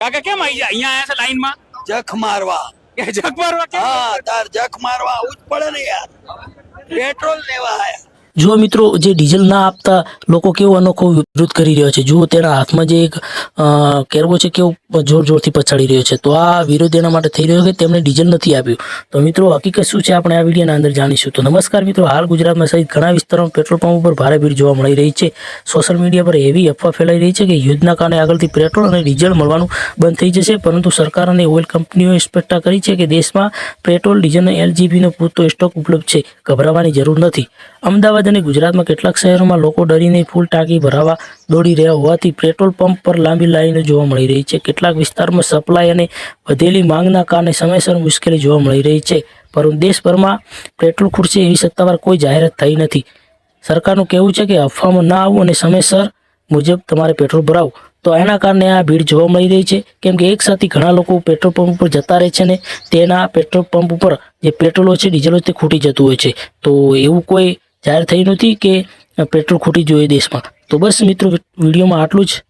કાકા કેમ આવી જાય અહીંયા આયા છે લાઈનમાં જખ મારવા કે જગ મારવા કેમ? હા તાર જખ મારવા આવું જ પડે ને યાર પેટ્રોલ લેવા આયા જો મિત્રો જે ડીઝલ ના આપતા લોકો કેવો અનોખો વિરોધ કરી રહ્યો છે, જુઓ તેના હાથમાં જે એક કેરવો છે કેવો જોર જોરથી પછાડી રહ્યો છે. તો આ વિરોધ એના માટે થઈ રહ્યો છે કે તેમણે ડીઝલ નથી આપ્યું. તો મિત્રો હકીકત શું છે આપણે આ વિડીયોના અંદર જાણીશું. તો નમસ્કાર મિત્રો, હાલ ગુજરાતમાં સહિત ઘણા વિસ્તારોમાં પેટ્રોલ પંપ ઉપર ભારે ભીડ જોવા મળી રહી છે. સોશિયલ મીડિયા પર એવી અફવા ફેલાઈ રહી છે કે યુદ્ધના કારણે આગળથી પેટ્રોલ અને ડીઝલ મળવાનું બંધ થઈ જશે, પરંતુ સરકાર અને ઓઇલ કંપનીઓએ સ્પષ્ટતા કરી છે કે દેશમાં પેટ્રોલ, ડીઝલ અને એલજીબીનો પૂરતો સ્ટોક ઉપલબ્ધ છે, ગભરાવાની જરૂર નથી. અમદાવાદ અને ગુજરાતમાં કેટલાક શહેરોમાં લોકો ડરીને ફૂલ ટાંકી ભરાવા દોડી રહ્યા હોવાથી પેટ્રોલ પંપ પર લાંબી લાઈનો જોવા મળી રહી છે. કેટલાક વિસ્તારમાં સપ્લાય અને વધેલી માંગના કારણે સમયસર મુશ્કેલી જોવા મળી રહી છે, પરંતુ દેશભરમાં પેટ્રોલ ખૂટશે એવી સત્તાવાર કોઈ જાહેરાત થઈ નથી. સરકારનું કહેવું છે કે અફવામાં ના આવવું અને સમયસર મુજબ તમારે પેટ્રોલ ભરાવું. તો એના કારણે આ ભીડ જોવા મળી રહી છે, કેમ કે એક સાથે ઘણા લોકો પેટ્રોલ પંપ ઉપર જતા રહે છે અને તેના પેટ્રોલ પંપ ઉપર જે પેટ્રોલ હોય છે, ડીઝલ હોય તે ખૂટી જતું હોય છે. તો એવું કોઈ જાહેર થયું નથી કે પેટ્રોલ ખૂટી જોઈએ દેશમાં. તો બસ મિત્રો, વિડીયોમાં આટલું જ.